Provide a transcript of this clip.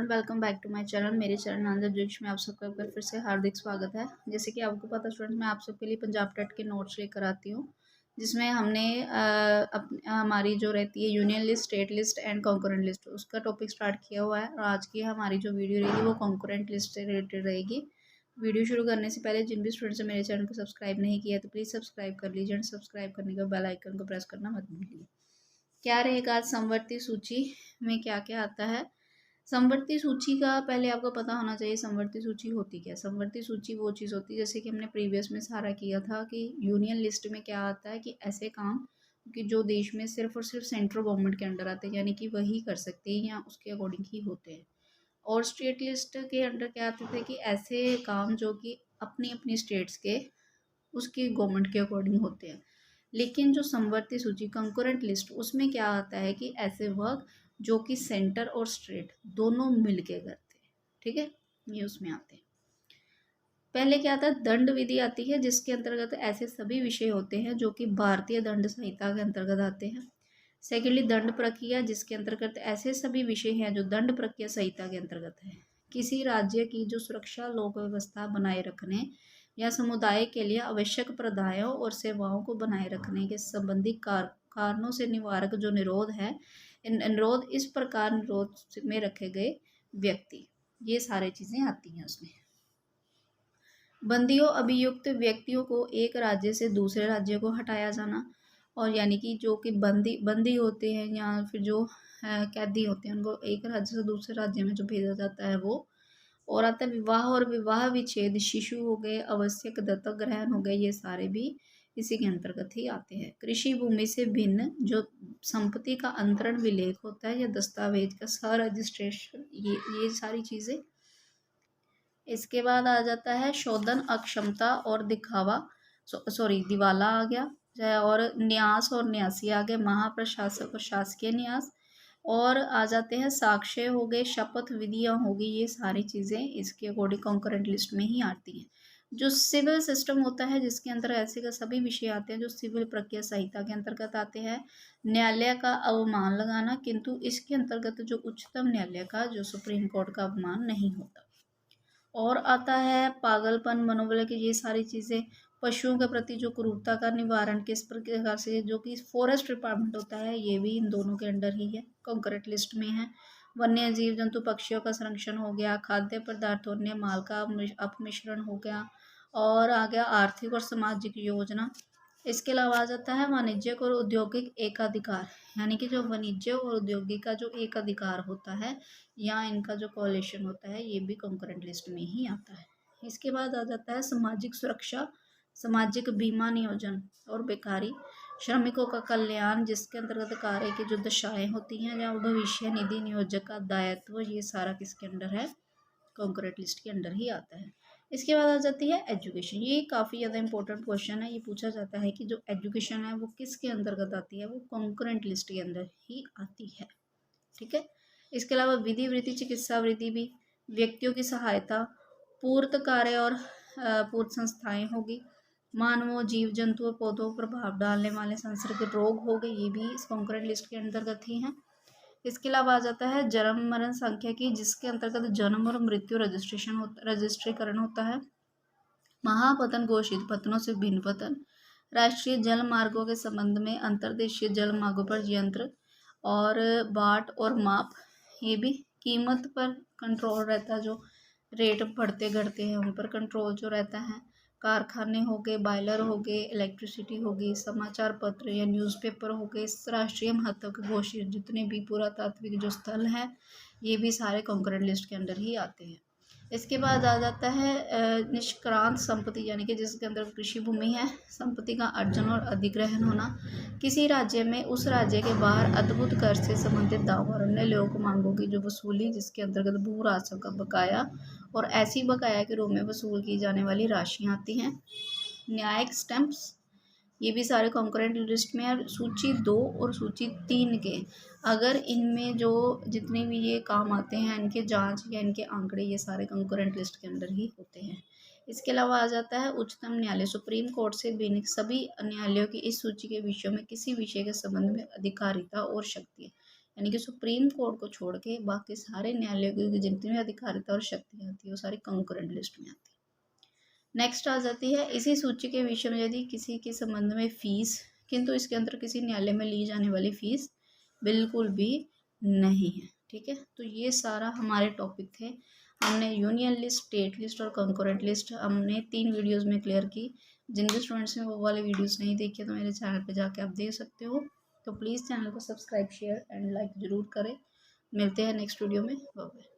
Everyone, welcome back to my channel. मेरे channel Andhra Jyotish में आप सबका एक बार फिर से हार्दिक स्वागत है। जैसे कि आपको पता स्टूडेंट, मैं आप सबके लिए पंजाब टेट के नोट्स लेकर आती हूँ, जिसमें हमने हमारी जो रहती है union list, state list and concurrent list, उसका टॉपिक स्टार्ट किया हुआ है। और आज की हमारी जो वीडियो रहेगी वो कॉन्करेंट लिस्ट से रिलेटेड रहेगी। वीडियो शुरू करने से पहले जिन भी स्टूडेंट्स ने मेरे चैनल को सब्सक्राइब नहीं किया तो प्लीज़ सब्सक्राइब कर लीजिए, एंड सब्सक्राइब करने के बेल आइकन को प्रेस करना मत भूलिए। क्या रहेगा आज समवर्ती सूची में क्या क्या आता है। समवर्ती सूची का पहले आपको पता होना चाहिए समवर्ती सूची होती क्या है। समवर्ती सूची वो चीज़ होती है, जैसे कि हमने प्रीवियस में सारा किया था कि यूनियन लिस्ट में क्या आता है कि ऐसे काम कि जो देश में सिर्फ और सिर्फ सेंट्रल गवर्नमेंट के अंडर आते हैं, यानी कि वही कर सकते हैं या उसके अकॉर्डिंग ही होते हैं। और स्टेट लिस्ट के अंडर क्या आते थे कि ऐसे काम जो कि अपनी अपनी स्टेट्स के उसकी गवर्नमेंट के अकॉर्डिंग होते हैं। लेकिन जो समवर्ती सूची कंकरेंट लिस्ट, उसमें क्या आता है कि ऐसे वर्क जो कि सेंटर और स्टेट दोनों मिलके करते हैं। ठीक है, ये उसमें आते हैं। पहले क्या आता है, दंड विधि आती है, जिसके अंतर्गत ऐसे सभी विषय होते हैं जो कि भारतीय दंड संहिता के अंतर्गत आते हैं। सेकेंडली दंड प्रक्रिया, जिसके अंतर्गत ऐसे सभी विषय हैं जो दंड प्रक्रिया संहिता के अंतर्गत है। किसी राज्य की जो सुरक्षा लोक व्यवस्था बनाए रखने या समुदाय के लिए आवश्यक प्रदायों और सेवाओं को बनाए रखने के संबंधी कारणों से निवारक जो निरोध है, निरोध इस प्रकार निरोध में रखे गए व्यक्ति, ये सारी चीजें आती हैं उसमें। बंदियों अभियुक्त व्यक्तियों को एक राज्य से दूसरे राज्य को हटाया जाना, और यानी कि जो कि बंदी होते हैं या फिर जो कैदी होते हैं उनको एक राज्य से दूसरे राज्य में जो भेजा जाता है वो। और आता है विवाह और विवाह विच्छेद, शिशु हो गए, आवश्यक दत्तक ग्रहण हो गए, ये सारे भी इसी के अंतर्गत ही आते हैं। कृषि भूमि से भिन्न जो संपत्ति का अंतरण विलेख होता है या दस्तावेज का सह रजिस्ट्रेशन, ये सारी चीजें। इसके बाद आ जाता है शोधन अक्षमता और दिखावा, दिवाला आ गया, और न्यास और न्यासी आ गए, महाप्रशासक और शासकीय न्यास। और आ जाते हैं साक्ष्य हो गए, शपथ विधियां होगी, ये सारी चीज़ें इसके अकॉर्डिंग कॉन्करेंट लिस्ट में ही आती हैं। जो सिविल सिस्टम होता है, जिसके अंदर ऐसे का सभी विषय आते हैं जो सिविल प्रक्रिया संहिता के अंतर्गत आते हैं। न्यायालय का अवमान लगाना, किंतु इसके अंतर्गत जो उच्चतम न्यायालय का जो सुप्रीम कोर्ट का अवमान नहीं होता। और आता है पागलपन, मनोबल की, ये सारी चीज़ें। पशुओं के प्रति जो क्रूरता का निवारण किस प्रकार से, जो कि फॉरेस्ट डिपार्टमेंट होता है, ये भी इन दोनों के अंडर ही है, कॉन्करेंट लिस्ट में है। वन्य जीव जंतु पक्षियों का संरक्षण हो गया, खाद्य पदार्थों ने माल का अपमिश्रण हो गया, और आ गया आर्थिक और सामाजिक योजना। इसके अलावा आ जाता है वाणिज्यिक और औद्योगिक एकाधिकार, यानी कि जो वाणिज्य और औद्योगिक का जो एक अधिकार होता है या इनका जो कोलिशन होता है, ये भी कॉन्करेंट लिस्ट में ही आता है। इसके बाद आ जाता है सामाजिक सुरक्षा, सामाजिक बीमा नियोजन और बेकारी, श्रमिकों का कल्याण, जिसके अंतर्गत कार्य की जो दशाएं होती हैं या भविष्य निधि नियोजक का दायित्व, ये सारा किसके अंडर है, कॉन्करेंट लिस्ट के अंडर ही आता है। इसके बाद आ जाती है एजुकेशन। ये काफ़ी ज़्यादा इंपॉर्टेंट क्वेश्चन है, ये पूछा जाता है कि जो एजुकेशन है वो किसके अंतर्गत आती है, वो कॉन्करेंट लिस्ट के अंदर ही आती है। ठीक है, इसके अलावा विधि वृत्ति, चिकित्सा वृत्ति भी, व्यक्तियों की सहायता, पूर्त कार्य और पूर्त संस्थाएं होगी, मानवों, जीव जंतुओं, पौधों पर प्रभाव डालने वाले संसर्ग रोग हो गए, ये भी इस कॉन्करेंट लिस्ट के अंतर्गत ही हैं। इसके अलावा आ जाता है जन्म मरण संख्या की, जिसके अंतर्गत जन्म और मृत्यु रजिस्ट्रीकरण होता है। महापतन, घोषित पतनों से भिन्न पतन, राष्ट्रीय जल मार्गों के संबंध में अंतर्देशीय जल मार्गों पर यंत्र और बाट और माप, ये भी कीमत पर कंट्रोल रहता है, जो रेट बढ़ते घटते हैं उन पर कंट्रोल जो रहता है। कारखाने हो गए, बॉयलर हो गए, इलेक्ट्रिसिटी होगी, समाचार पत्र या न्यूज़पेपर हो गए, राष्ट्रीय महत्व के घोषित जितने भी पुरातात्विक जो स्थल हैं, ये भी सारे कॉन्करेंट लिस्ट के अंदर ही आते हैं। इसके बाद आ जाता है निष्क्रांत संपत्ति, यानी कि जिसके अंदर कृषि भूमि है, संपत्ति का अर्जन और अधिग्रहण होना, किसी राज्य में उस राज्य के बाहर अद्भुत कर से संबंधित दावों और अन्य लोक मांगों की जो वसूली, जिसके अंतर्गत भू राजस्व का बकाया और ऐसी बकाया के रूप में वसूल की जाने वाली राशियाँ आती हैं। न्यायिक स्टैंप्स, ये भी सारे कॉन्करेंट लिस्ट में है। सूची 2 और सूची 3 के, अगर इनमें जो जितने भी ये काम आते हैं, इनके जांच या इनके आंकड़े, ये सारे कॉन्करेंट लिस्ट के अंदर ही होते हैं। इसके अलावा आ जाता है उच्चतम न्यायालय, सुप्रीम कोर्ट से भिन्न सभी न्यायालयों की इस सूची के विषयों में किसी विषय के संबंध में अधिकारिता और शक्ति है। यानी कि सुप्रीम कोर्ट को छोड़ के बाकी सारे न्यायालयों की जितनी भी अधिकारिता और शक्तियाँ आती है वो सारी कंकरेंट लिस्ट में आती है। नेक्स्ट आ जाती है, इसी सूची के विषय में यदि किसी के संबंध में फीस, किंतु इसके अंदर किसी न्यायालय में ली जाने वाली फीस बिल्कुल भी नहीं है। ठीक है, तो ये सारा हमारे टॉपिक थे। हमने यूनियन लिस्ट, स्टेट लिस्ट और कंकरेंट लिस्ट हमने 3 वीडियोस में क्लियर की। जिन भी स्टूडेंट्स ने वो वाले वीडियोस नहीं देखे तो मेरे चैनल पे जाके आप देख सकते हो। तो प्लीज़ चैनल को सब्सक्राइब, शेयर एंड लाइक ज़रूर करें। मिलते हैं नेक्स्ट वीडियो में। Bye bye.